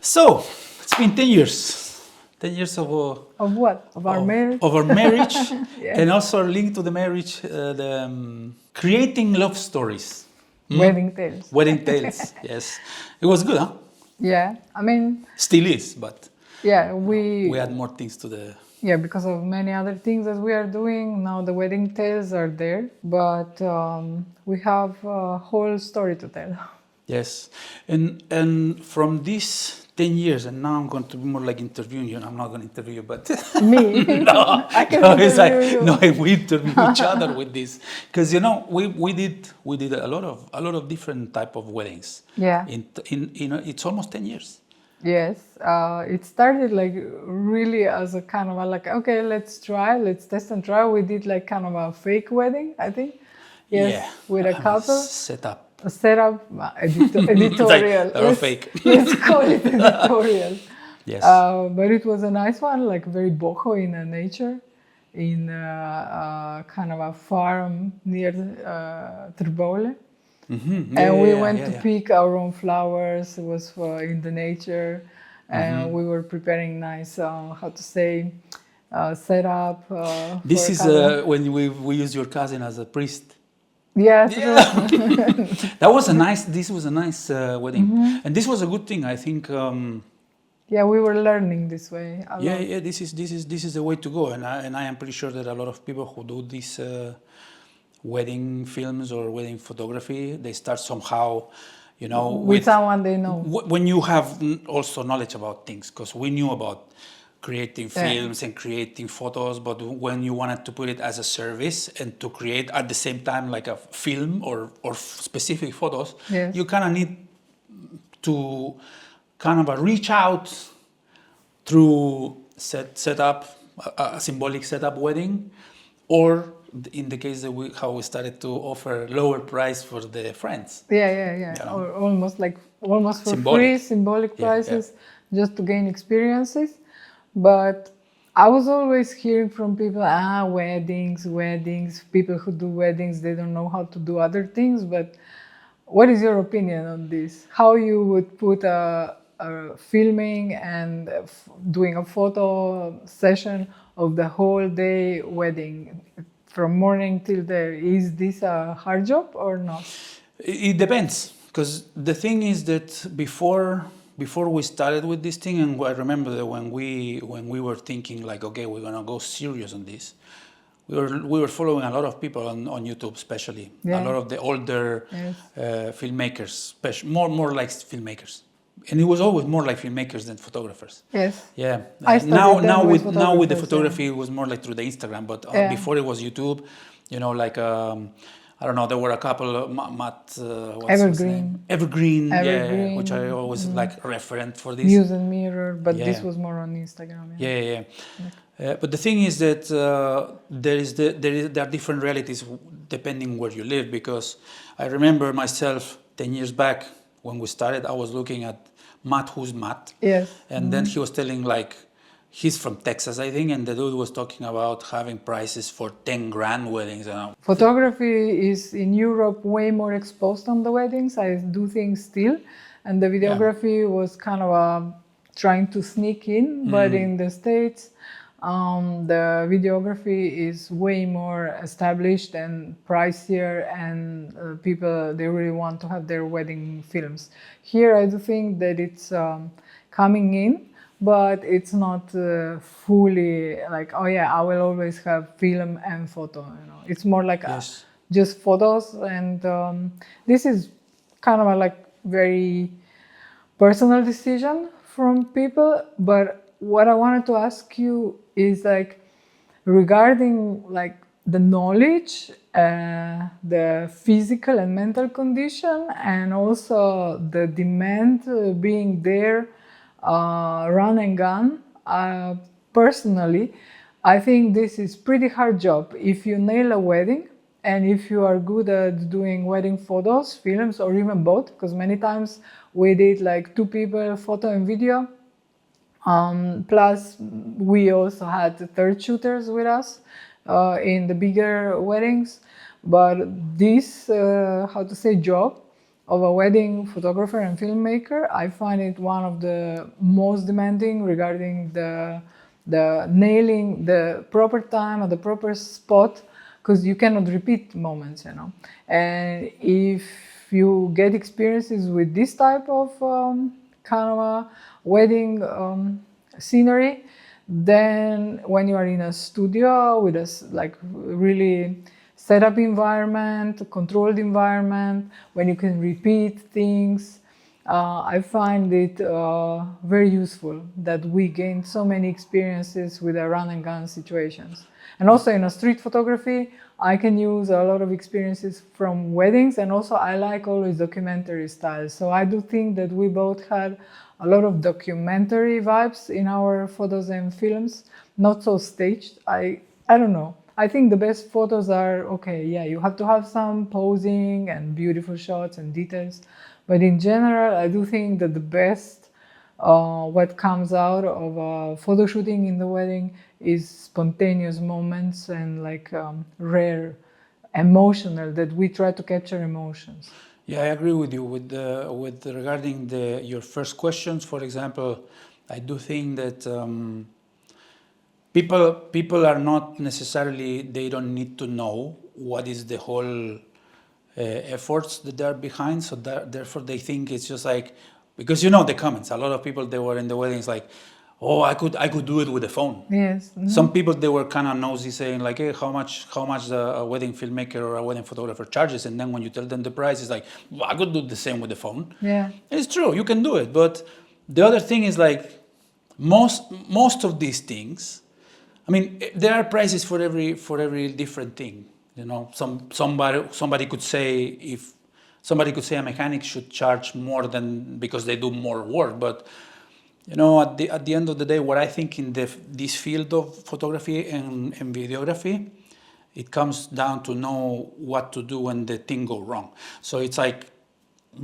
So, it's been 10 years. 10 years Of what? Of our marriage? Of our marriage. Yes. And also linked to the marriage, creating love stories. Wedding tales. Wedding tales, yes. It was good, huh? Yeah, I mean, Still is, but yeah, we add more things to the... yeah, because of many other things that we are doing, now the wedding tales are there, but we have a whole story to tell. Yes. And from these 10 years, and now I'm going to be more like interviewing you. I'm not going to interview you, but... Me? No, I can it's interview you. No, we interview each other with this. Because, you know, we did a lot of different type of weddings. Yeah. It's almost 10 years. Yes, it started like really as a kind of a like, okay, let's test and try. We did like kind of a fake wedding, I think. Yes, Yeah. with a couple. Setup. A setup, editorial. They're all fake. Let's call it editorial. Yes. But it was a nice one, like very boho in nature, in kind of a farm near Trbole. Mm-hmm. And we went to pick our own flowers. It was in the nature, and we were preparing nice, how to say, setup. This is when we use your cousin as a priest. Yes. Yeah. This was a nice wedding, and this was a good thing, I think. Yeah, we were learning this way. Yeah. This is the way to go, and I am pretty sure that a lot of people who do this. Wedding films or wedding photography, they start somehow, you know, with someone they know. When you have also knowledge about things, because we knew about creating films and creating photos, but when you wanted to put it as a service and to create at the same time like a film or specific photos, yes. You kind of need to kind of reach out through set up a symbolic setup wedding, or in the case that how we started to offer lower price for the friends. Yeah. You know? Or almost for free, symbolic prices, just to gain experiences. But I was always hearing from people, weddings, people who do weddings, they don't know how to do other things. But what is your opinion on this? How you would put a filming and doing a photo session of the whole day wedding? From morning till there, is this a hard job or not? It depends, because the thing is that before we started with this thing, and I remember that when we were thinking like, okay, we're gonna go serious on this, we were following a lot of people on YouTube, especially a lot of the older filmmakers, more like filmmakers. And it was always more like filmmakers than photographers. Yes. Yeah. Now with the photography, it was more like through the Instagram. But before it was YouTube, you know, like I don't know, there were a couple. Matt, what's his name? Evergreen. Yeah, which I always like referent for this. Muse and Mirror, but this was more on Instagram. Yeah. But the thing is that there are different realities depending where you live. Because I remember myself 10 years back when we started, I was looking at Matt, who's Matt. Yes. And then he was telling like, he's from Texas, I think, and the dude was talking about having prices for 10 grand weddings. Photography is in Europe way more exposed on the weddings. I do things still. And the videography was kind of trying to sneak in, but in the States, the videography is way more established and pricier, and people, they really want to have their wedding films. Here, I do think that it's coming in, but it's not fully like, oh yeah, I will always have film and photo. You know, it's more like just photos, and this is kind of a like very personal decision from people. But what I wanted to ask you is like regarding like the knowledge, the physical and mental condition, and also the demand being there, run and gun. Personally, I think this is pretty hard job. If you nail a wedding, and if you are good at doing wedding photos, films, or even both, because many times we did like 2 people, photo and video. Plus, we also had third shooters with us in the bigger weddings. But this, job of a wedding photographer and filmmaker, I find it one of the most demanding regarding the nailing the proper time at the proper spot, because you cannot repeat moments, you know. And if you get experiences with this type of kind of a wedding scenery, then when you are in a studio with a like really set up environment, controlled environment, when you can repeat things, I find it very useful that we gain so many experiences with the run and gun situations. And also in a street photography, I can use a lot of experiences from weddings, and also I like always documentary style. So I do think that we both had a lot of documentary vibes in our photos and films, not so staged. I don't know. I think the best photos are, okay, yeah, you have to have some posing and beautiful shots and details. But in general, I do think that the best, what comes out of photo shooting in the wedding is spontaneous moments and like rare, emotional, that we try to capture emotions. Yeah, I agree with you with regarding your first questions. For example, I do think that people are not necessarily, they don't need to know what is the whole efforts that are behind. So therefore they think it's just like, because you know the comments. A lot of people, they were in the weddings like, oh, I could do it with the phone. Yes. Mm-hmm. Some people, they were kind of nosy, saying like, hey, how much a wedding filmmaker or a wedding photographer charges, and then when you tell them the price, it's like, well, I could do the same with the phone. Yeah. And it's true, you can do it, but the other thing is like, most of these things, I mean, there are prices for every different thing. You know, somebody could say a mechanic should charge more than because they do more work, but you know, at the end of the day, what I think in this field of photography and videography, it comes down to know what to do when the thing go wrong. So it's like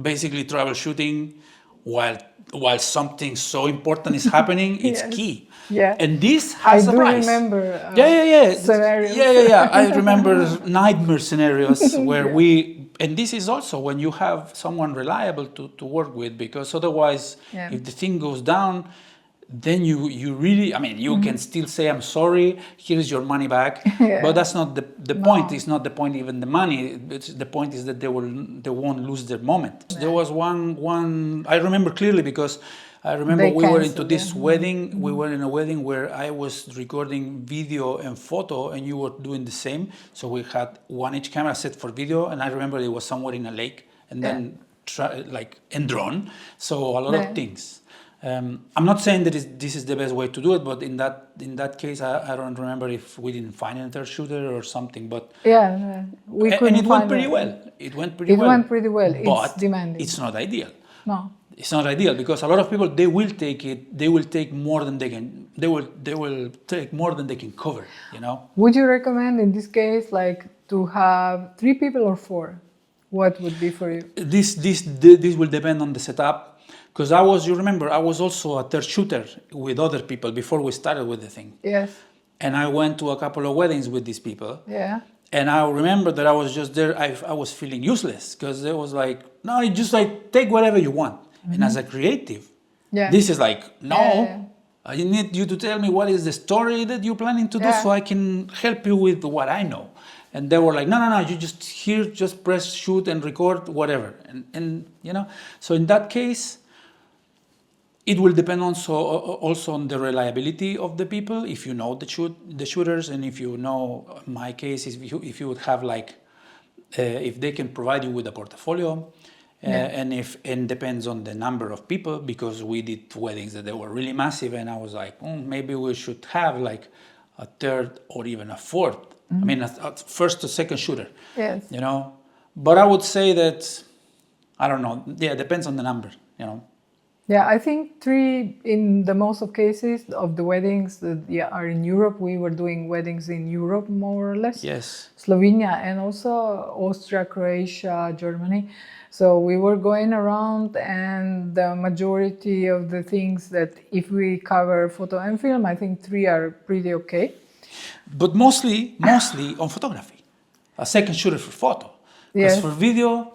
basically troubleshooting while something so important is happening. It's Yes. key. Yeah. And this has a I do price. remember scenarios. Yeah. I remember nightmare scenarios where and this is also when you have someone reliable to work with, because otherwise, if the thing goes down, then you really, I mean, you can still say, I'm sorry, here's your money back. But that's not the point. It's not the point, even the money. The point is that they won't lose their moment. There was one I remember clearly, because I remember we were into this wedding. We were in a wedding where I was recording video and photo, and you were doing the same. So we had one each camera set for video, and I remember it was somewhere in a lake, and then and drone. So a lot of things. I'm not saying that this is the best way to do it, but in that case, I don't remember if we didn't find another shooter or something. But we couldn't. And it went pretty well. It went pretty well. But it's demanding. It's not ideal. No. It's not ideal, because a lot of people, they will take more than they can. They will take more than they can cover. You know. Would you recommend in this case, like, to have 3 people or 4? What would be for you? This will depend on the setup, because you remember, I was also a third shooter with other people before we started with the thing. Yes. And I went to a couple of weddings with these people. Yeah. And I remember that I was just there. I was feeling useless, because it was like, no, you just like take whatever you want. And as a creative, this is like, no, I need you to tell me what is the story that you're planning to do, so I can help you with what I know. And they were like, no, you just press shoot and record whatever. And you know, so in that case, it will depend also on the reliability of the people. If you know the shooters, and if you know, my case is if you would have like, if they can provide you with a portfolio. And depends on the number of people, because we did weddings that they were really massive, and I was like, maybe we should have like a third or even a fourth. I mean, a first or second shooter. Yes. You know, but I would say that, I don't know. Yeah, it depends on the number. You know. Yeah, I think 3 in the most of cases of the weddings that are in Europe. We were doing weddings in Europe, more or less. Yes. Slovenia, and also Austria, Croatia, Germany. So we were going around, and the majority of the things that, if we cover photo and film, I think 3 are pretty okay. But mostly on photography. A second shooter for photo. Because for video,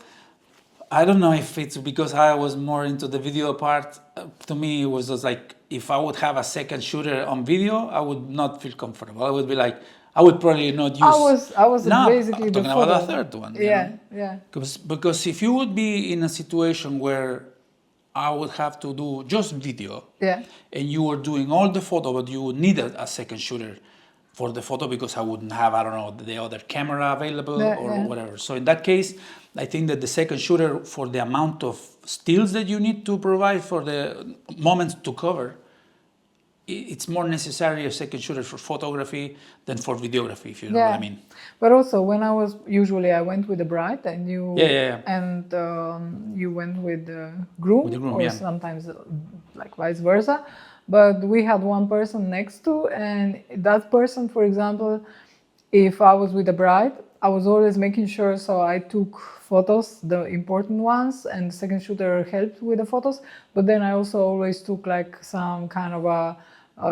I don't know if it's because I was more into the video part. To me, it was just like if I would have a second shooter on video, I would not feel comfortable. I would be like, I would probably not use. I was No, basically I'm the talking about a photo. third one. Yeah, yeah. Because if you would be in a situation where I would have to do just video, Yeah. and you were doing all the photo, but you would need a second shooter for the photo because I wouldn't have, I don't know, the other camera available Yeah, or yeah. whatever. So in that case, I think that the second shooter, for the amount of stills that you need to provide for the moments to cover, it's more necessary a second shooter for photography than for videography, if you know what I mean. But also, when I went with the bride, and you and you went with the groom, or sometimes like vice versa. But we had one person next to, and that person, for example, if I was with the bride, I was always making sure, so I took photos, the important ones, and the second shooter helped with the photos. But then I also always took like some kind of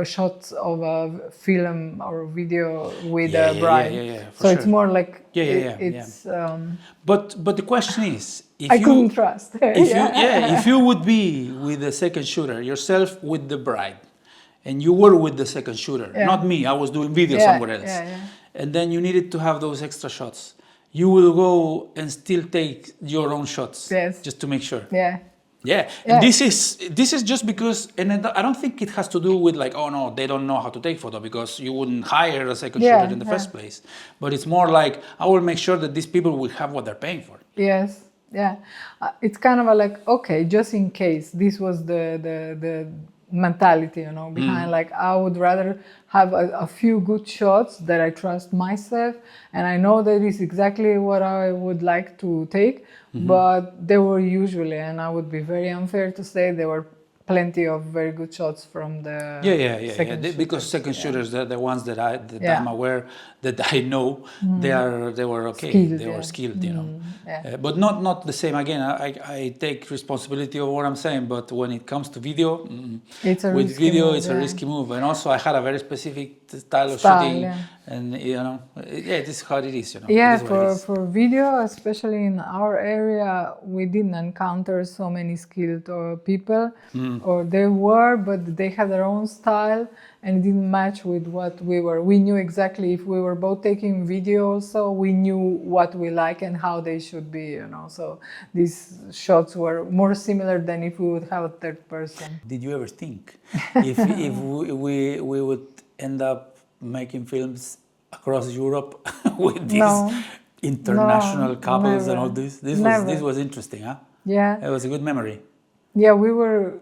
shots of a film or video with the bride. So it's more like it's. But the question is, if I couldn't trust. If you would be with the second shooter yourself with the bride, and you were with the second shooter, not me, I was doing video somewhere else, and then you needed to have those extra shots, you will go and still take your own shots, just to make sure. Yeah, and this is just because, and I don't think it has to do with like, oh no, they don't know how to take photo, because you wouldn't hire a second shooter in the first place. But it's more like, I will make sure that these people will have what they're paying for. Yes, yeah. It's kind of like, okay, just in case. This was the mentality, you know, behind like, I would rather have a few good shots that I trust myself, and I know that is exactly what I would like to take. But they were usually, and I would be very unfair to say, there were plenty of very good shots from the second shooters. Because second shooters, the ones that I'm aware, that I know, they were okay. Skilled, they were skilled, you know. But not the same. Again, I take responsibility of what I'm saying. But when it comes to video, it's a risky move. And also, I had a very specific style of shooting, and you know, this is how it is. You know. Yeah, for video, especially in our area, we didn't encounter so many skilled people. Or they were, but they had their own style, and it didn't match with what we were. We knew exactly, if we were both taking video also, we knew what we like and how they should be, you know. So these shots were more similar than if we would have a third person. Did you ever think if we would end up making films across Europe with these international couples and all this? This was interesting, huh? Yeah. It was a good memory. Yeah, we were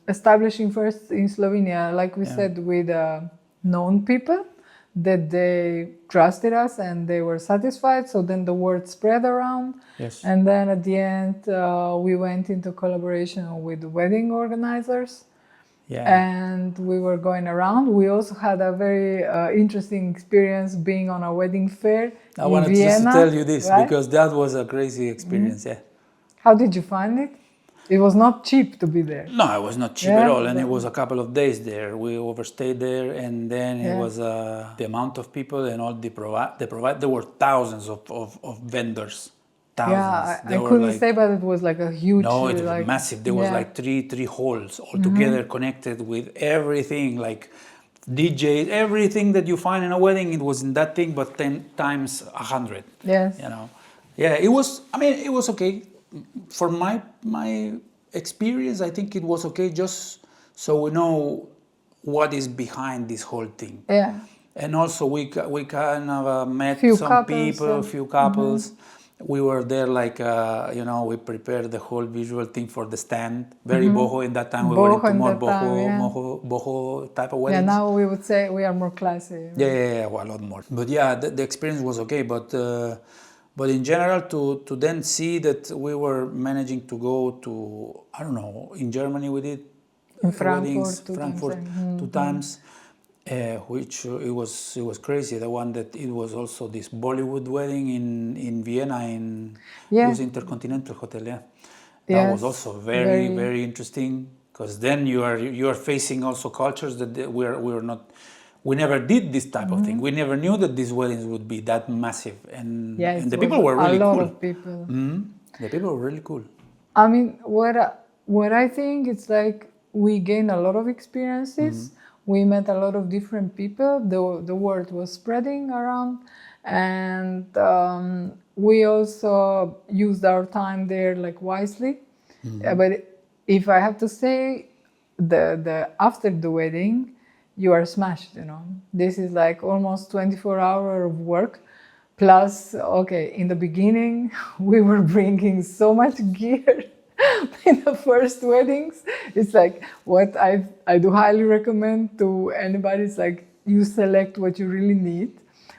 establishing first in Slovenia, like we said, with known people that they trusted us and they were satisfied. So then the word spread around. Yes. And then at the end, we went into collaboration with wedding organizers. Yeah. And we were going around. We also had a very interesting experience being on a wedding fair in Vienna. I wanted just to tell you this, because that was a crazy experience. Yeah. How did you find it? It was not cheap to be there. No, it was not cheap at all, and it was a couple of days there. We overstayed there, and then it was the amount of people and all they provide. There were thousands of vendors. Thousands. Yeah, I couldn't say, but it was like a huge. No, it was massive. There was like three halls all together, connected with everything, like DJs, everything that you find in a wedding. It was in that thing, but 10 times 100. Yes. You know, it was. I mean, it was okay. For my experience, I think it was okay, just so we know what is behind this whole thing. Yeah. And also we kind of met a few couples. We were there like, we prepared the whole visual thing for the stand. Very boho in that time. We were into more boho type of weddings. Yeah, now we would say we are more classy. Yeah, well, a lot more. But yeah, the experience was okay. But in general, to then see that we were managing to go to, I don't know, in Germany we did in Frankfurt two times, which it was crazy. The one that it was also this Bollywood wedding in Vienna in this Intercontinental Hotel. Yeah, that was also very, very interesting, because then you are facing also cultures that we're not. We never did this type of thing. We never knew that these weddings would be that massive, and the people were really cool. A lot of people. The people were really cool. I mean, what I think it's like we gained a lot of experiences. We met a lot of different people. The word was spreading around, and we also used our time there like wisely. But if I have to say, the after the wedding, you are smashed. You know, this is like almost 24 hours of work. Plus, okay, in the beginning, we were bringing so much gear in the first weddings. It's like what I do highly recommend to anybody is like you select what you really need,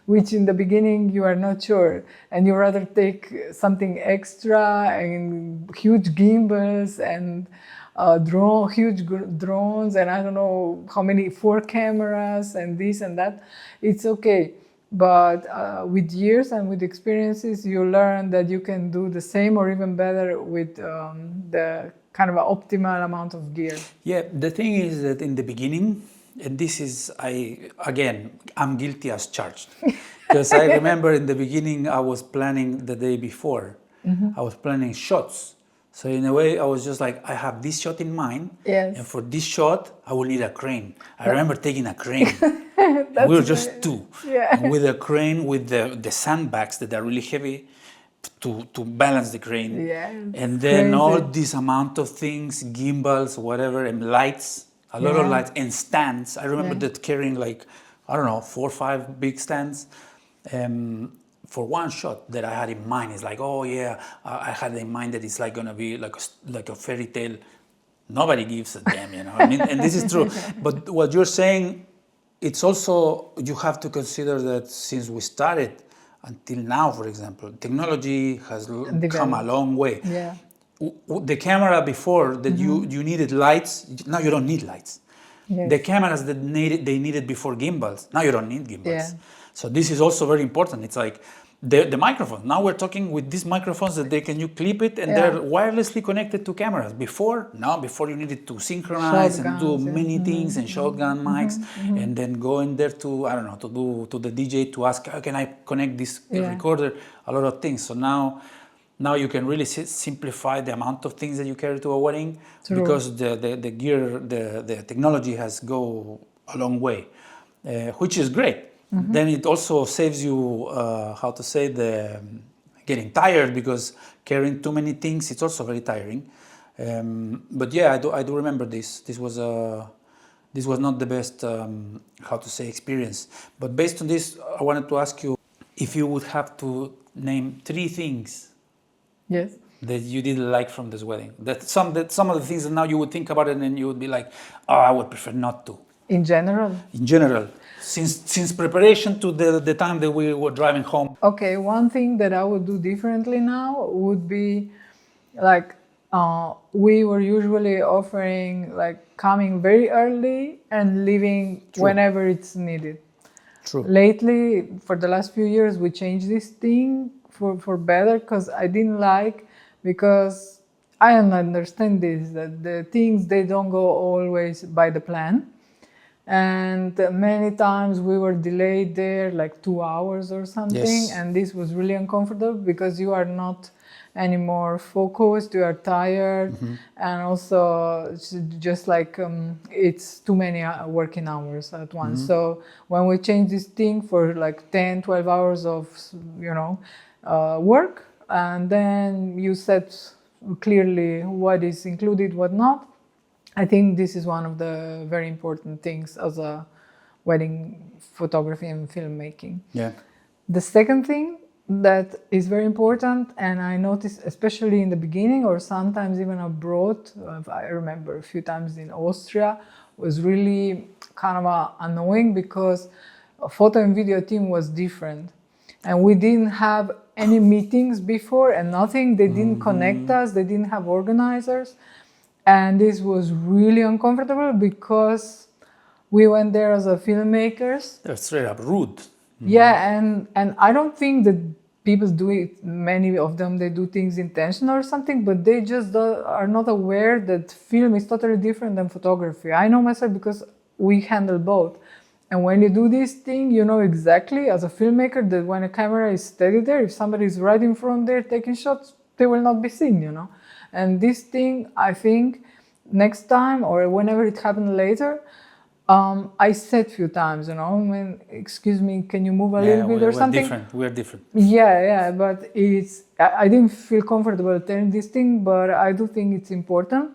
which in the beginning you are not sure, and you rather take something extra and huge gimbals and drones, and I don't know how many 4 cameras and this and that. It's okay. But with years and with experiences, you learn that you can do the same or even better with the kind of optimal amount of gear. Yeah, the thing is that in the beginning, and this is, I'm guilty as charged. Because I remember in the beginning, I was planning the day before. I was planning shots. So in a way, I was just like, I have this shot in mind. Yes. And for this shot, I will need a crane. I remember taking a crane. We were just two. Yeah. And with a crane, with the sandbags that are really heavy to balance the crane. Yeah, And then crazy. all this amount of things, gimbals, whatever, and lights, a lot of lights, and stands. I remember that carrying like, I don't know, 4 or 5 big stands. For one shot that I had in mind, it's like, oh yeah, I had in mind that it's like gonna be like a fairy tale. Nobody gives a damn, you know. I mean, and this is true. But what you're saying, it's also, you have to consider that since we started until now, for example, technology has come a long way. Yeah. The camera before that you needed lights, now you don't need lights. Yes. The cameras that they needed before gimbals, now you don't need gimbals. Yeah. So this is also very important. It's like the microphone. Now we're talking with these microphones that you clip it and they're wirelessly connected to cameras. Before you needed to synchronize and do many things and shotgun mics and then go in there to, I don't know, to do to the DJ to ask, how can I connect this recorder? A lot of things. So now you can really simplify the amount of things that you carry to a wedding. True. Because the gear, the technology has go a long way, which is great. Then it also saves you, getting tired, because carrying too many things, it's also very tiring. But yeah, I do remember this. This was not the best, experience. But based on this, I wanted to ask you if you would have to name 3 things. Yes. That you didn't like from this wedding. That some of the things that now you would think about it and you would be like, oh, I would prefer not to. In general. Since preparation to the time that we were driving home. Okay, one thing that I would do differently now would be like we were usually offering like coming very early and leaving whenever it's needed. True. Lately, for the last few years, we changed this thing for better, because I didn't like, because I understand this, that the things, they don't go always by the plan. And many times we were delayed there like 2 hours or something. Yes. And this was really uncomfortable, because you are not anymore focused, you are tired. And also it's just like it's too many working hours at once. So when we changed this thing for like 10-12 hours of work, and then you set clearly what is included, what not, I think this is one of the very important things as a wedding photography and filmmaking. Yeah. The second thing that is very important, and I noticed especially in the beginning or sometimes even abroad, I remember a few times in Austria, was really kind of annoying, because a photo and video team was different. And we didn't have any meetings before and nothing. They didn't connect us. They didn't have organizers. And this was really uncomfortable, because we went there as a filmmakers. They're straight up rude. Yeah, and I don't think that people do it, many of them, they do things intentional or something, but they just are not aware that film is totally different than photography. I know myself, because we handle both. And when you do this thing, you know exactly as a filmmaker that when a camera is steady there, if somebody is right in front there taking shots, they will not be seen, you know. And this thing, I think, next time or whenever it happens later, I said few times, you know, I mean, excuse me, can you move a little bit or something? We're different. Yeah, but I didn't feel comfortable telling this thing, but I do think it's important.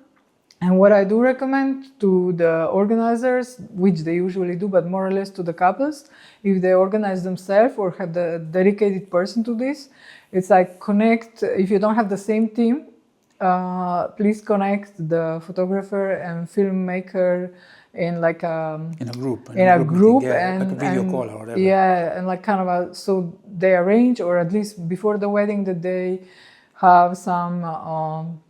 And what I do recommend to the organizers, which they usually do, but more or less to the couples, if they organize themselves or have the dedicated person to this, it's like connect, if you don't have the same team, please connect the photographer and filmmaker in like in a group, group meeting, and like a video call or whatever. Yeah, and like kind of so they arrange, or at least before the wedding, that they have some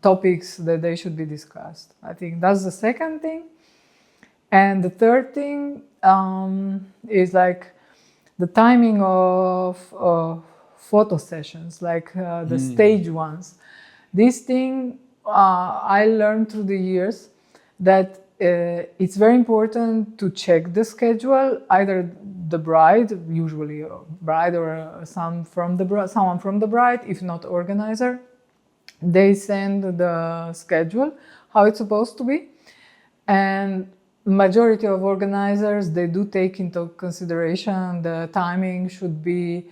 topics that they should be discussed. I think that's the second thing. And the third thing is like the timing of photo sessions, like the stage ones. This thing I learned through the years that it's very important to check the schedule, either the bride, usually a bride, or someone from the bride, if not organizer. They send the schedule, how it's supposed to be. And majority of organizers, they do take into consideration the timing should be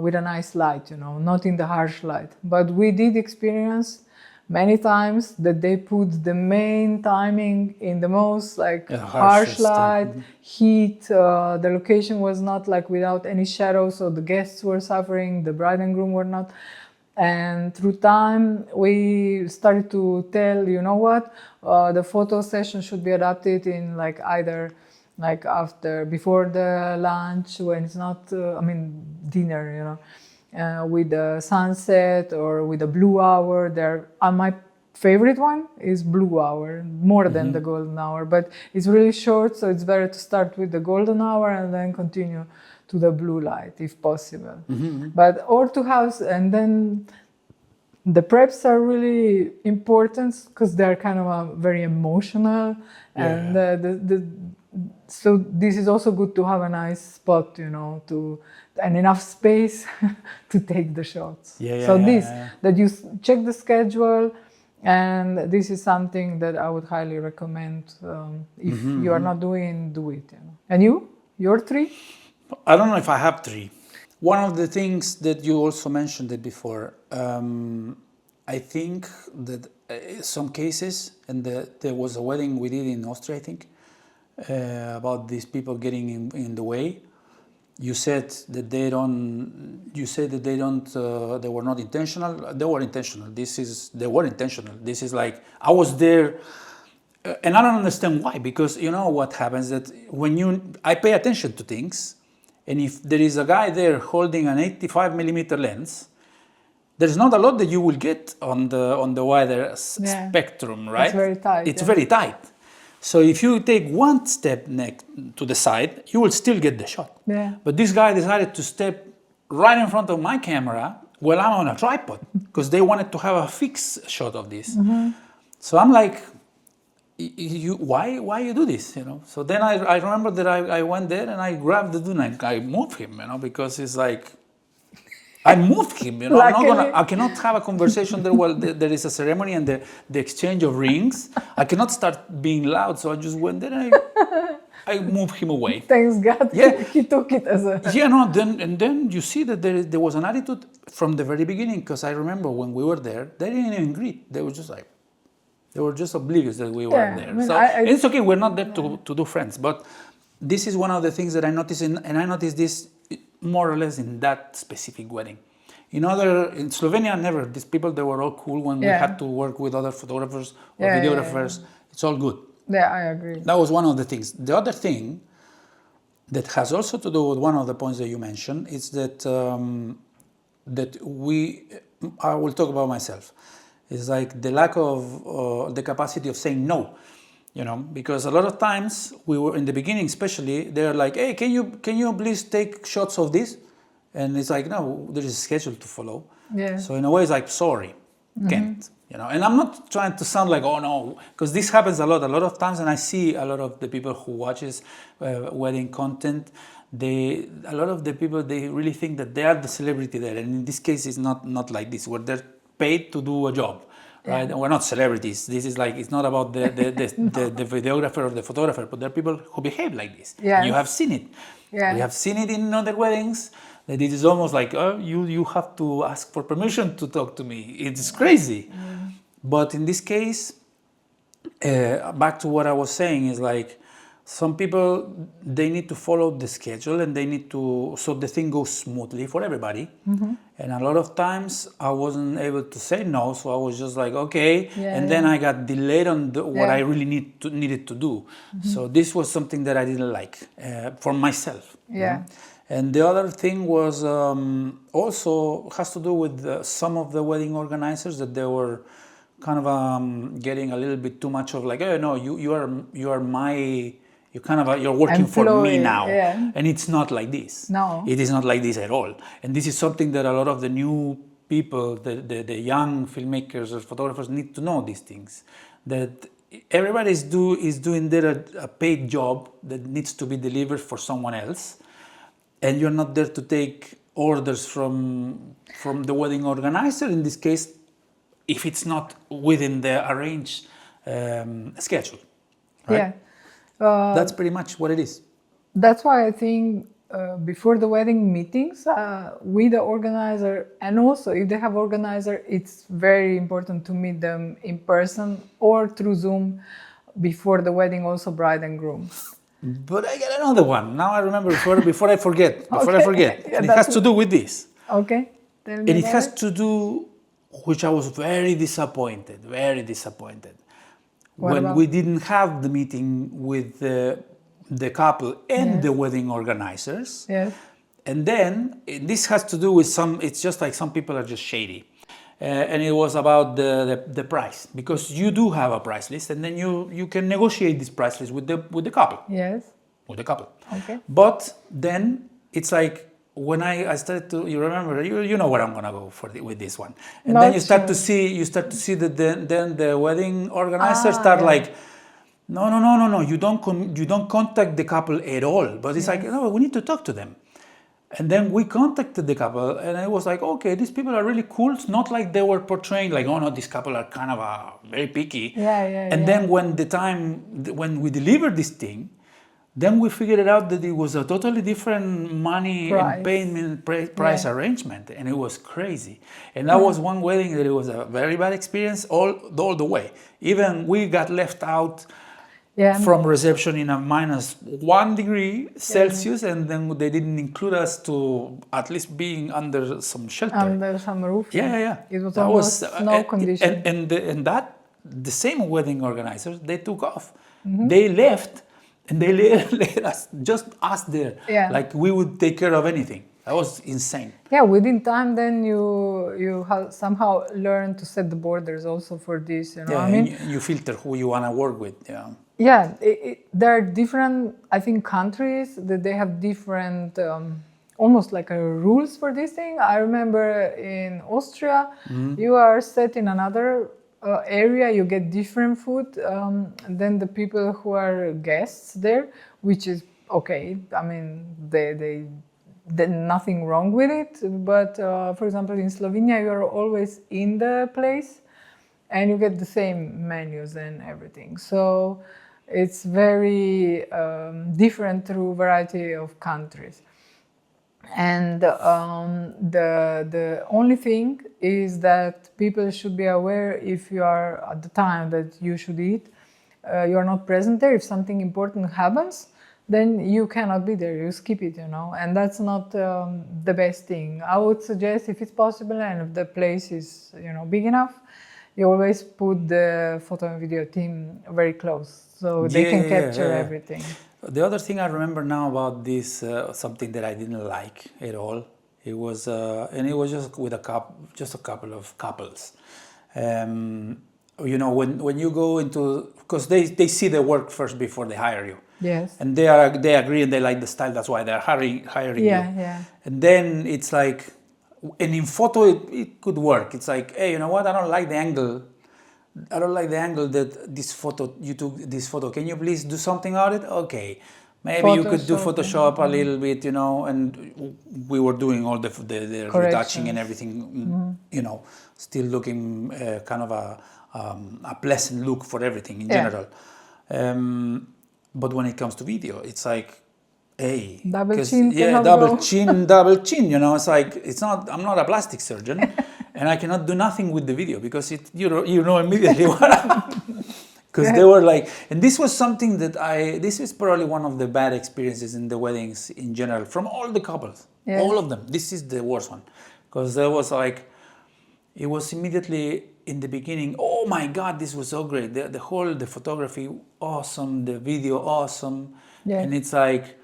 with a nice light, you know, not in the harsh light. But we did experience many times that they put the main timing in the most like harsh light, heat. The location was not like without any shadow, so the guests were suffering, the bride and groom were not. And through time, we started to tell, you know what, the photo session should be adapted in like either like before the lunch, when it's not, dinner, you know. With the sunset or with the blue hour. My favorite one is blue hour, more than the golden hour, but it's really short, so it's better to start with the golden hour and then continue to the blue light if possible. But or to have, and then the preps are really important because they're kind of very emotional, and so this is also good to have a nice spot, you know, and enough space to take the shots. That you check the schedule, and this is something that I would highly recommend. If you are not do it, you know. And your 3? I don't know if I have 3. One of the things that you also mentioned it before, I think that some cases, and there was a wedding we did in Austria, I think, about these people getting in the way. You said that they were not intentional. They were intentional. They were intentional. This is like, I was there, and I don't understand why, because you know what happens, that I pay attention to things, and if there is a guy there holding an 85mm lens, there's not a lot that you will get on the wider spectrum, right? It's very tight. It's very tight. So if you take one step to the side, you will still get the shot. Yeah. But this guy decided to step right in front of my camera while I'm on a tripod, because they wanted to have a fixed shot of this. So I'm like, why you do this? You know. So then I remember that I went there and I grabbed the dude and I moved him, you know, because it's like, I moved him, you know. I cannot have a conversation there while there is a ceremony and the exchange of rings. I cannot start being loud, so I just went there and I moved him away. Thanks God, he took it as a... Then you see that there was an attitude from the very beginning, because I remember when we were there, they didn't even greet. They were just like, they were just oblivious that we were there. It's okay, we're not there to do friends, but this is one of the things that I noticed, and I noticed this more or less in that specific wedding. In Slovenia, never. These people, they were all cool when we had to work with other photographers or videographers. It's all good. Yeah, I agree. That was one of the things. The other thing that has also to do with one of the points that you mentioned is that I will talk about myself. It's like the lack of the capacity of saying no. You know, because a lot of times we were in the beginning, especially, they're like, "Hey, can you please take shots of this?" And it's like, no, there is a schedule to follow. Yeah. So in a way, it's like, sorry, can't. You know, and I'm not trying to sound like, oh no, because this happens a lot of times, and I see a lot of the people who watches wedding content. A lot of the people, they really think that they are the celebrity there, and in this case, it's not like this. Where they're paid to do a job, right? And we're not celebrities. This is like, it's not about the videographer or the photographer, but there are people who behave like this. Yes. You have seen it. Yeah. We have seen it in other weddings. That it is almost like, oh, you have to ask for permission to talk to me. It's crazy. But in this case, back to what I was saying, is like, some people, they need to follow the schedule and they need to, so the thing goes smoothly for everybody. And a lot of times I wasn't able to say no, so I was just like, okay. And then I got delayed on what I really needed to do. So this was something that I didn't like for myself. Yeah. And the other thing was also has to do with some of the wedding organizers, that they were kind of getting a little bit too much of like, oh no, you are my, you're working for me now. And it's not like this. No. It is not like this at all. And this is something that a lot of the new people, the young filmmakers or photographers need to know these things. That everybody is doing their a paid job that needs to be delivered for someone else. And you're not there to take orders from the wedding organizer, in this case, if it's not within the arranged schedule. Right? Yeah. That's pretty much what it is. That's why I think before the wedding meetings, with the organizer, and also if they have organizer, it's very important to meet them in person or through Zoom before the wedding, also bride and groom. But I got another one. Now I remember before I forget. Yeah, And it has to do with this. Okay. Tell me And it about has to do, which I was very disappointed. When we didn't have the meeting with the couple and the wedding organizers. Yes. And then this has to do with it's just like some people are just shady. And it was about the price, because you do have a price list, and then you can negotiate this price list with the couple. Yes. With the couple. Okay. But then it's like, when I started to, you remember, you know where I'm gonna go with this one, and then you start to see that then the wedding organizers start like, no, you don't contact the couple at all. But it's like, no, we need to talk to them. And then we contacted the couple, and I was like, okay, these people are really cool. It's not like they were portraying like, oh no, these couple are kind of very picky. And then when we delivered this thing, then we figured out that it was a totally different money and payment price arrangement, and it was crazy. And that was one wedding that it was a very bad experience all the way. Even we got left out from reception in a -1 degree Celsius, and then they didn't include us to at least being under some shelter. Under some roof. Yeah. It was almost snow condition. And the same wedding organizers, they took off. They left, and they let us there. Like we would take care of anything. That was insane. Yeah, within time, then you have somehow learn to set the borders also for this. You know, I mean, you filter who you want to work with. Yeah, there are different, I think, countries that they have different, almost like rules for this thing. I remember in Austria, you are set in another area, you get different food than the people who are guests there, which is okay. I mean, they nothing wrong with it. But for example, in Slovenia, you are always in the place, and you get the same menus and everything. So it's very different through variety of countries. And the only thing is that people should be aware, if you are at the time that you should eat, you are not present there. If something important happens, then you cannot be there. You skip it, you know, and that's not the best thing. I would suggest, if it's possible and if the place is, you know, big enough, you always put the photo and video team very close, so they can capture everything. The other thing I remember now about this, something that I didn't like at all, it was, and it was just with a couple of couples. You know, when you go into, because they see the work first before they hire you. Yes. And they agree and they like the style. That's why they're hiring you. Yeah. And then it's like, and in photo it could work. It's like, hey, you know what? I don't like the angle that you took this photo. Can you please do something about it? Okay. maybe you could do Photoshop Photoshop a little bit, you know, and we were doing all the retouching and corrections. everything, you know, still looking kind of a pleasant look for everything in general. But when it comes to video, it's like, hey, Double chin cannot double chin, you know, it's like, it's not, I'm not a plastic surgeon and I cannot do nothing with the video because you know immediately what because they were like, and this was something that this is probably one of the bad experiences in the weddings in general from all the couples, all of them. This is the worst one because there was like, it was immediately in the beginning, oh my God, this was so great. The photography, awesome. The video, awesome. And it's like,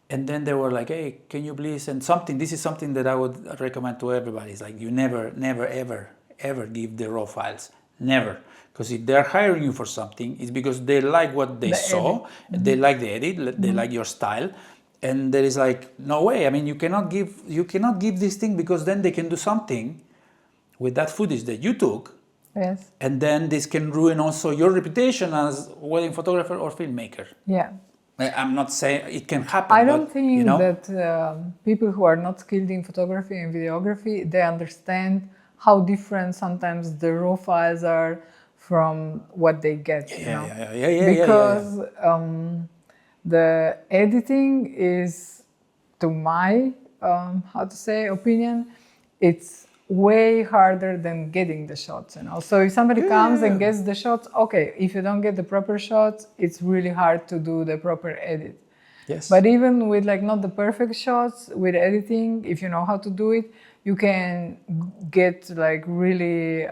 and then they were like, hey, can you please, and this is something that I would recommend to everybody. It's like, you never, ever give the raw files. Never. Because if they're hiring you for something, it's because they like what they saw, they like the edit, they like your style. And there is like, no way. I mean, you cannot give this thing because then they can do something with that footage that you took. Yes. And then this can ruin also your reputation as wedding photographer or filmmaker. Yeah. I'm not saying it can happen. I don't think you know? that people who are not skilled in photography and videography, they understand how different sometimes the raw files are from what they get. Because the editing is, to my opinion, it's way harder than getting the shots, you know. So if somebody comes and gets the shots, okay, if you don't get the proper shots, it's really hard to do the proper edit. Yes. But even with like not the perfect shots, with editing, if you know how to do it, you can get like really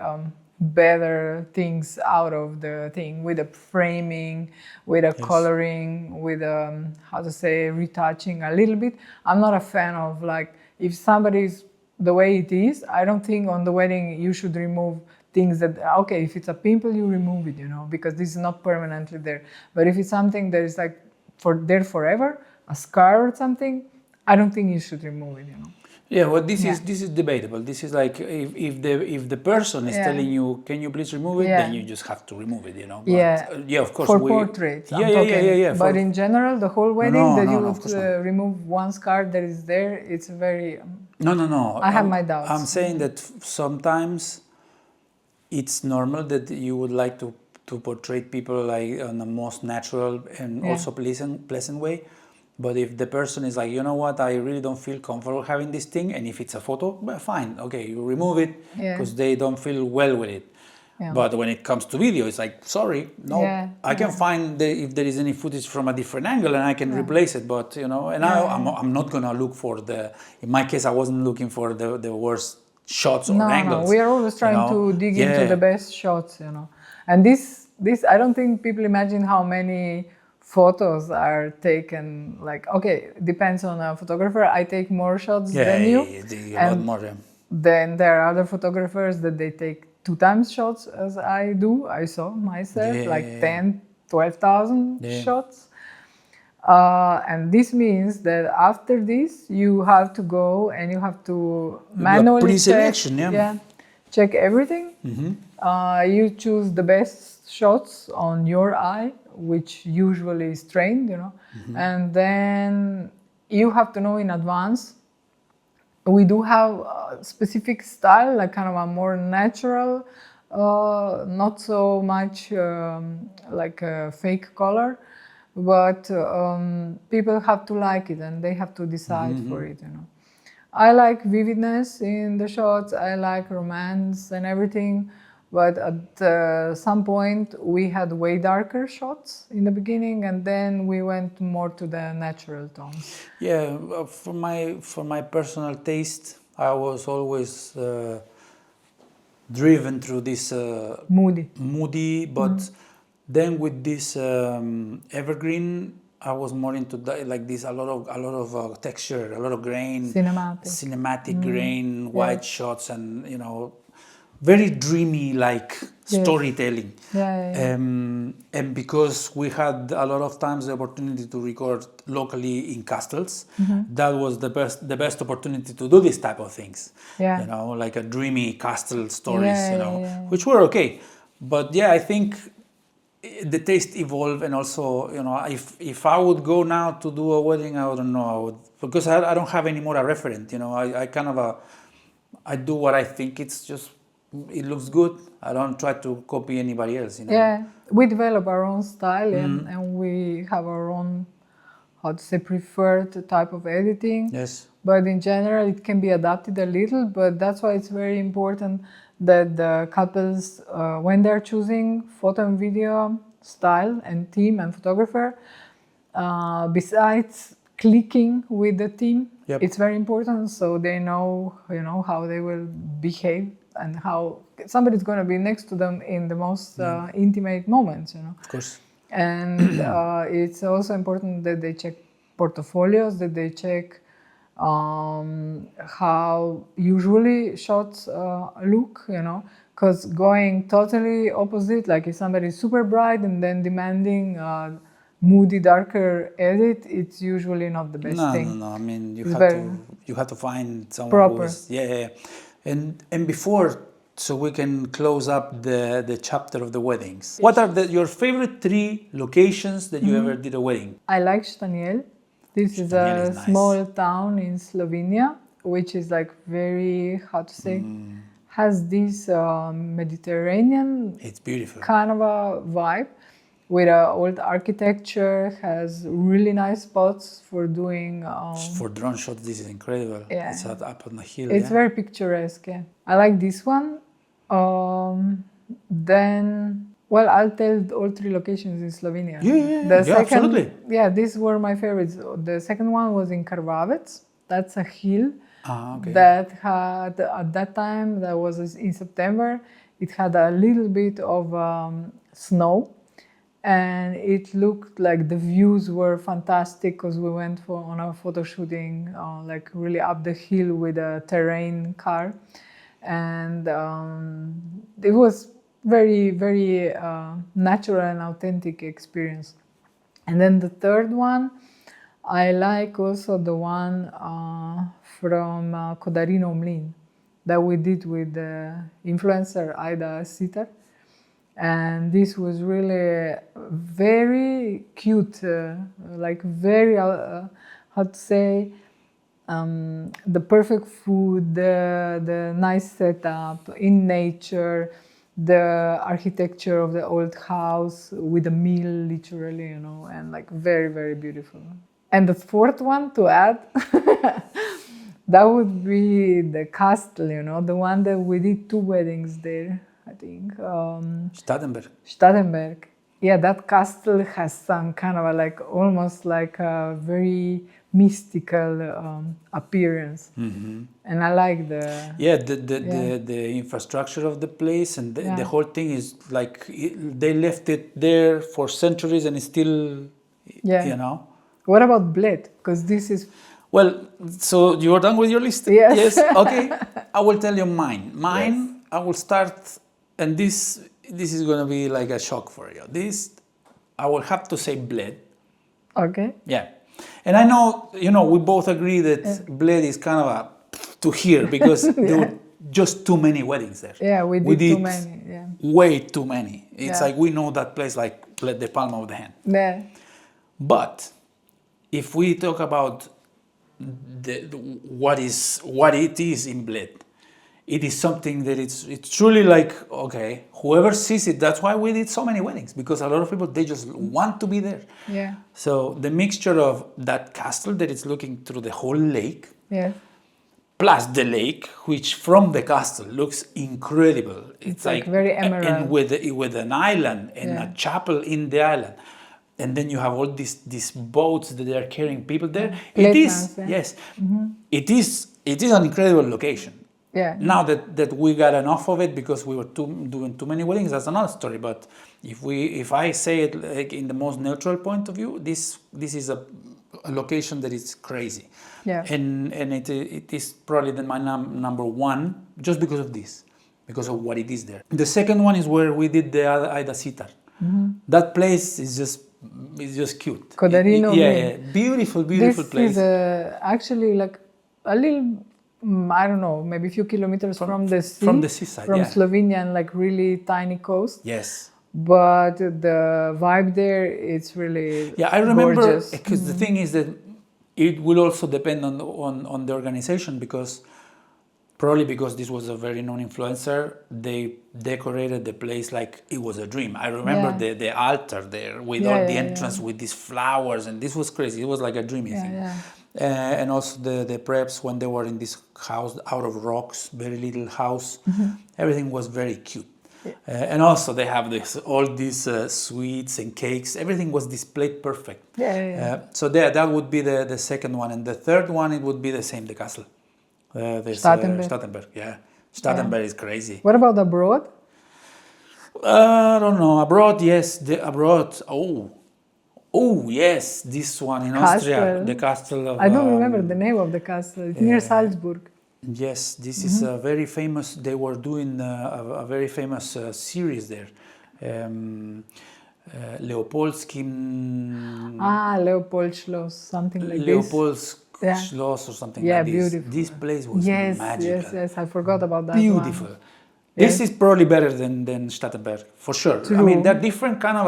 better things out of the thing with the framing, with the coloring, with retouching a little bit. I'm not a fan of like, if somebody's the way it is, I don't think on the wedding you should remove things that, okay, if it's a pimple, you remove it, you know, because this is not permanently there. But if it's something that is like there forever, a scar or something, I don't think you should remove it, you know. Yeah, well, this is debatable. This is like, if the person is telling you, can you please remove it, then you just have to remove it, you know. But, of course. For portraits. But in general, the whole wedding you would remove one scar that is there, it's very. No. I have my doubts. I'm saying that sometimes it's normal that you would like to portray people like in the most natural and also pleasant way. But if the person is like, you know what, I really don't feel comfortable having this thing, and if it's a photo, well, fine, okay, you remove it because they don't feel well with it. Yeah. But when it comes to video, it's like, sorry, no, I can find if there is any footage from a different angle and I can replace it. But, you know, and I'm not going to look for in my case, I wasn't looking for the worst shots or angles. No, we are always trying to dig into the best shots, you know. And this, I don't think people imagine how many photos are taken. Like, okay, depends on a photographer. I take more shots than you. A lot more. Then there are other photographers that they take 2 times shots as I do. I saw myself 10, 12,000 shots. And this means that after this, you have to go and you have to manually check everything. You choose the best shots on your eye, which usually is trained, you know, and then you have to know in advance. We do have a specific style, like kind of a more natural, not so much like a fake color, but people have to like it and they have to decide for it, you know. I like vividness in the shots, I like romance and everything, but at some point we had way darker shots in the beginning, and then we went more to the natural tones. Yeah, for my personal taste, I was always driven through this moody, but then with this evergreen, I was more into like this a lot of texture, a lot of grain, cinematic grain, white shots, and you know, very dreamy like storytelling. And because we had a lot of times the opportunity to record locally in castles, that was the best opportunity to do this type of things. You know, like a dreamy castle stories, you know, which were okay. But I think the taste evolve, and also, you know, if I would go now to do a wedding, I wouldn't know. I would, because I don't have any more a referent. You know, I kind of I do what I think it looks good. I don't try to copy anybody else. You know. Yeah, we develop our own style, and we have our own, how to say, preferred type of editing. Yes. But in general, it can be adapted a little. But that's why it's very important that the couples, when they're choosing photo and video style and team and photographer, besides clicking with the team, Yep. it's very important so they know, you know, how they will behave and how somebody's going to be next to them in the most intimate moments, you know. Of course. And it's also important that they check portfolios, that they check how usually shots look, you know, because going totally opposite, like if somebody is super bright and then demanding moody, darker edit, it's usually not the best thing. No. I mean, It's you have to find someone proper. who is, yeah. And before, so we can close up the chapter of the weddings. What are your favorite 3 locations that you ever did a wedding? I like Staniel. This is Staniel a is nice. small town in Slovenia, which is like very, how to say, has this Mediterranean It's beautiful. kind of a vibe with old architecture, has really nice spots for doing. For drone shots, this is incredible. Yeah. It's up on the hill. It's yeah? very picturesque. Yeah. I like this one. Then, well, I'll tell all 3 locations in Slovenia. Yeah, absolutely. Yeah, these were my favorites. The second one was in Krvavec. That's a hill Okay. that had, at that time, that was in September, it had a little bit of snow. And it looked like the views were fantastic because we went on a photo shooting, like really up the hill with a terrain car. And it was very, very natural and authentic experience. And then the third one, I like also the one from Kodarino Mlin that we did with the influencer Aida Sitar. And this was really very cute, like very, how to say, the perfect food, the nice setup in nature, the architecture of the old house with a mill, literally, you know, and like very, very beautiful. And the fourth one to add, that would be the castle, you know, the one that we did 2 weddings there. I think. Stadtenberg. Yeah, that castle has some kind of almost like a very mystical appearance. And I like the... Yeah, the infrastructure of the place and the whole thing is like, they left it there for centuries and it's still, you know. What about Bled? Because this is... Well, so you're done with your list? Yes. Okay. I will tell you mine. Yes. I will start... And this is going to be like a shock for you. I will have to say Bled. Okay. Yeah. And I know, you know, we both agree that Bled is kind of to here because there were just too many weddings there. Yeah, we did too many. Yeah. Way too many. It's like we know that place like the palm of the hand. Yeah. But if we talk about what it is in Bled, it is something that it's truly like, okay, whoever sees it, that's why we did so many weddings, because a lot of people, they just want to be there. Yeah. So the mixture of that castle that is looking through the whole lake, plus the lake, which from the castle looks incredible. It's like very emerald. And with an island and a chapel in the island. And then you have all these boats that they are carrying people there. It is, yes, it is an incredible location. Yeah. Now that we got enough of it because we were doing too many weddings, that's another story. But if I say it like in the most neutral point of view, this is a location that is crazy. Yeah. And it is probably my number one just because of this, because of what it is there. The second one is where we did the Aida Sitar. That place is just cute. Kodarino. Yeah, beautiful place. This is actually like a little, I don't know, maybe a few kilometers from the sea. From the seaside, from Slovenia, and like really tiny coast. Yes. but the vibe there, it's really Yeah, I remember gorgeous. because the thing is that it will also depend on the organization, because probably because this was a very known influencer, they decorated the place like it was a dream. I remember Yeah. the altar there with Yeah, all yeah, the yeah. entrance with these flowers, and this was crazy. It was like a dreamy Yeah, thing. yeah. And also the preps when they were in this house out of rocks, very little house, everything was very cute. And also they have all these sweets and cakes. Everything was displayed perfect. Yeah, yeah, yeah. So that would be the second one, and the third one it would be the same, the castle. There's Staudenberg. Staudenberg, yeah. Staudenberg is crazy. What about abroad? I don't know. Abroad, yes. Abroad, oh, yes. This one in Austria, Castle. the castle of. I don't remember the name of the castle. It's near Salzburg. Yes, this is a very famous. They were doing a very famous series there. Leopoldsky. Leopold Schloss, something like this. Leopold's Yeah. Schloss or something Yeah, like this. beautiful. This place was Yes, magical. yes. I forgot about that Beautiful. one. This Yes. is probably better than Staudenberg, for sure. I mean, they're different kind of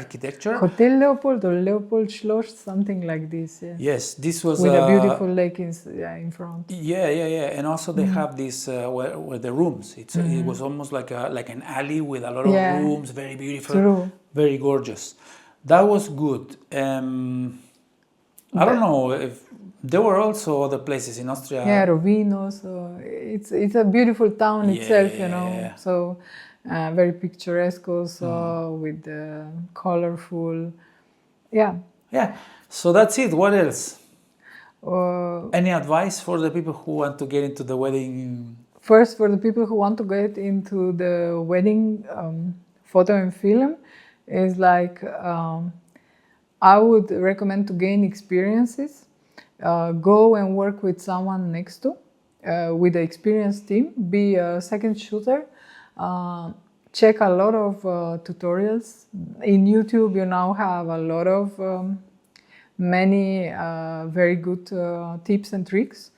architecture. Hotel Leopold or Leopold Schloss, something like this. Yeah. Yes, this was With a beautiful lake in front. Yeah, and also they have this where the rooms. It was almost like an alley with a lot of Yeah. rooms, very beautiful, True. very gorgeous. That was good. I don't know if there were also other places in Austria. Yeah, Rovino. So it's a beautiful town itself, you know. Yeah. So very picturesque also with colorful. Yeah. Yeah. So that's it. What else? Uh, Any advice for the people who want to get into the wedding? First, for the people who want to get into the wedding photo and film, is like I would recommend to gain experiences. Go and work with someone next to, with the experienced team. Be a second shooter. Check a lot of tutorials. In YouTube, you now have a lot of many very good tips and tricks.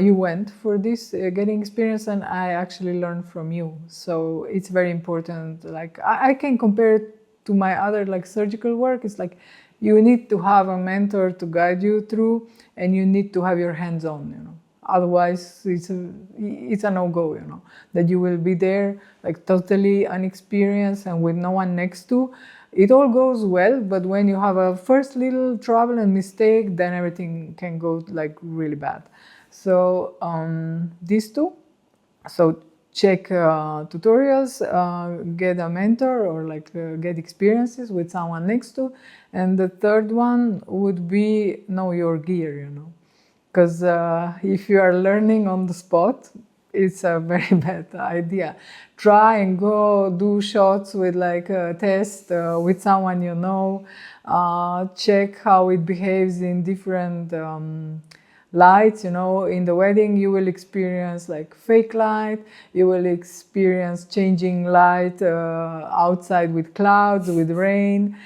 You went for this getting experience, and I actually learned from you. So it's very important. Like I can compare it to my other like surgical work. It's like you need to have a mentor to guide you through, and you need to have your hands on. You know, otherwise it's a no-go. You know, that you will be there like totally unexperienced and with no one next to. It all goes well, but when you have a first little trouble and mistake, then everything can go like really bad. So these two. So check tutorials, get a mentor, or like get experiences with someone next to. And the third one would be know your gear, you know, because if you are learning on the spot, it's a very bad idea. Try and go do shots with like a test with someone you know. Check how it behaves in different lights. You know, in the wedding you will experience like fake light, you will experience changing light outside with clouds, with rain.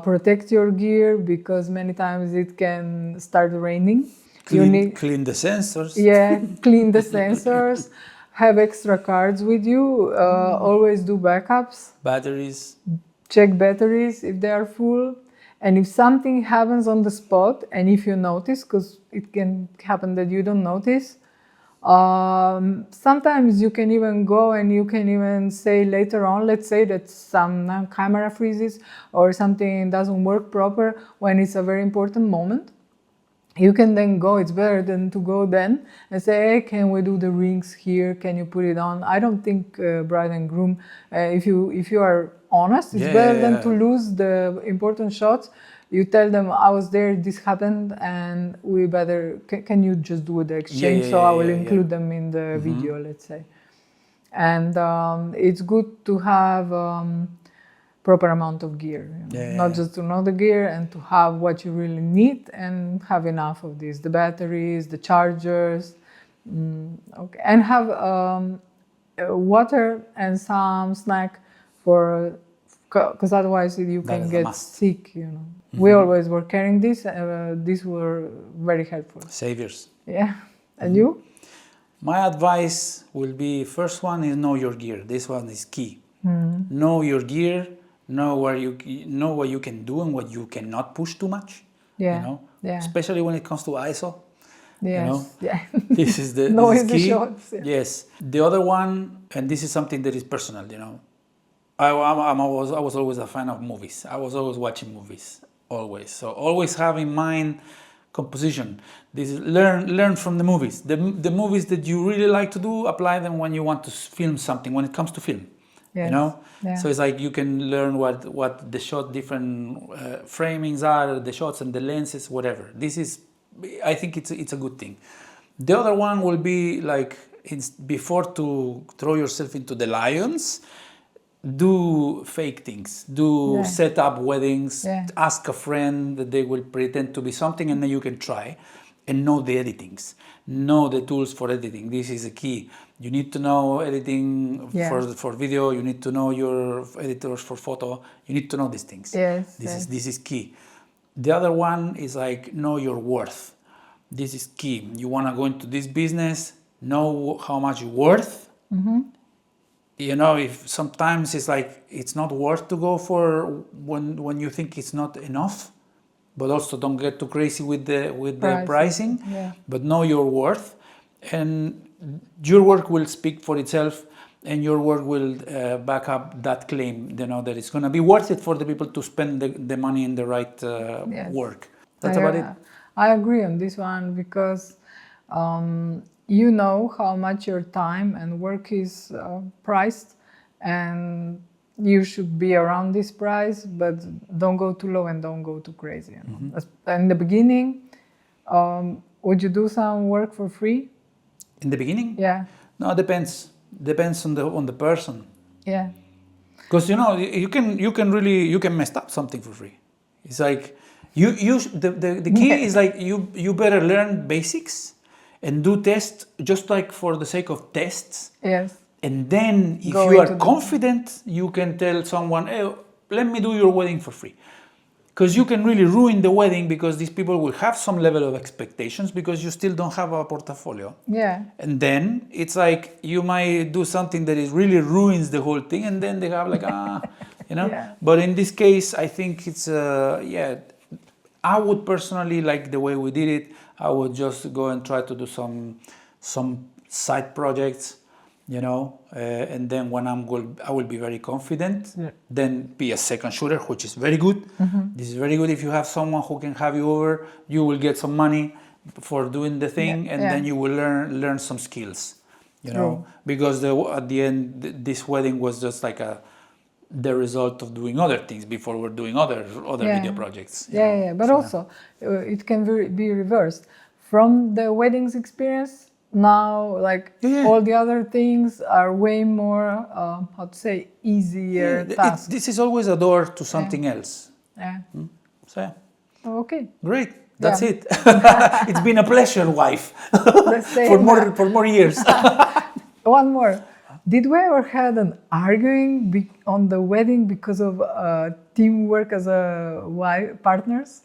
Protect your gear because many times it can start raining. Clean the sensors. Yeah, clean the sensors, have extra cards with you, always do backups, Batteries. check batteries if they are full. And if something happens on the spot, and if you notice, because it can happen that you don't notice, sometimes you can even go and you can even say later on, let's say that some camera freezes or something doesn't work proper when it's a very important moment. You can then go, it's better than to go then and say, hey, can we do the rings here? Can you put it on? I don't think bride and groom, if you are honest, it's better than to lose the important shots. You tell them, I was there, this happened, and we better, can you just do the exchange? So I will include them in the video, let's say. And it's good to have proper amount of gear, you know? Not just to know the gear, and to have what you really need and have enough of these, the batteries, the chargers, okay, and have water and some snack for, because otherwise you can get sick, you know. We always were carrying this. These were very helpful. Saviors. Yeah. And you? My advice will be, first one is know your gear. This one is key. Know your gear, know what you can do and what you cannot push too much. Yeah. You know, Yeah. especially when it comes to ISO. Yes. You know, Yeah. this is Noisy key. shots. Yeah. Yes. The other one, and this is something that is personal. You know, I was always a fan of movies. I was always watching movies, always. So always have in mind composition. This is learn from the movies. The movies that you really like to do, apply them when you want to film something. When it comes to film, Yes. you know. Yeah. So it's like you can learn what the shot different framings are, the shots and the lenses, whatever. This is, I think it's a good thing. The other one will be like before to throw yourself into the lions. Do fake things, set up weddings, ask a friend that they will pretend to be something and then you can try, and know the editings, know the tools for editing. This is the key. You need to know editing for video, you need to know your editors for photo, you need to know these things. Yes, This is key. The other one is like know your worth. This is key. You want to go into this business, know how much you're worth. You know, if sometimes it's like it's not worth to go for when you think it's not enough, but also don't get too crazy with the pricing. Yeah. But know your worth, and your work will speak for itself, and your work will back up that claim. You know that it's going to be worth it for the people to spend the money in the right work. That's about it. I agree on this one because. You know how much your time and work is priced, and you should be around this price, but don't go too low and don't go too crazy. You know? In the beginning, would you do some work for free? In the beginning? Yeah. No, it depends. Depends on the person. Yeah. Because you know you can mess up something for free. It's like the key is like you better learn basics. And do tests just like for the sake of tests. Yes. And then if you are confident, you can tell someone, hey, let me do your wedding for free. Because you can really ruin the wedding because these people will have some level of expectations because you still don't have a portfolio. Yeah. And then it's like you might do something that is really ruins the whole thing and then they have like, you know. Yeah. But in this case, I think it's, I would personally like the way we did it. I would just go and try to do some side projects, you know, and then when I'm good, I will be very confident. Yeah. Then be a second shooter, which is very good. This is very good if you have someone who can have you over. You will get some money for doing the thing, and then you will learn some skills, you know, because at the end, this wedding was just like the result of doing other things before we're doing other video projects. But so, also it can be reversed from the weddings experience. Now, like all the other things are way more, how to say, easier tasks. This is always a door to something else. Yeah. So okay. Great. That's it. It's been a pleasure, wife. for more years. One more. Did we ever had an arguing on the wedding because of teamwork as partners?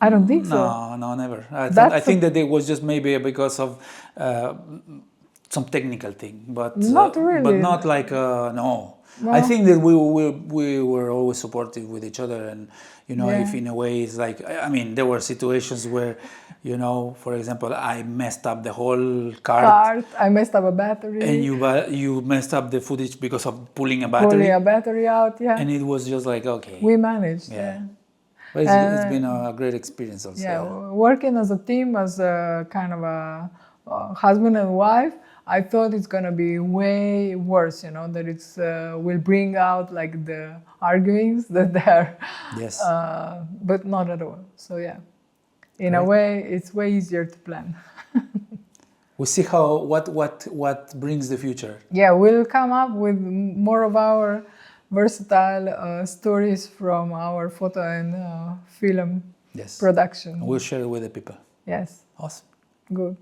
I don't think so. No, never. I think that it was just maybe because of some technical thing, but not really. But not like no. I think that we were always supportive with each other, and you know, if in a way it's like, I mean, there were situations where, you know, for example, I messed up the whole cart. I messed up a battery. And you messed up the footage because of pulling a battery. Pulling a battery out, And it was just like, okay. We managed, But it's been a great experience also. Yeah, working as a team, as a kind of a husband and wife, I thought it's gonna be way worse, you know, that it's will bring out like the arguings that there. Yes. But not at all. So in a way, it's way easier to plan. We'll see what brings the future. Yeah, we'll come up with more of our versatile stories from our photo and film production. We'll share it with the people. Yes. Awesome. Good.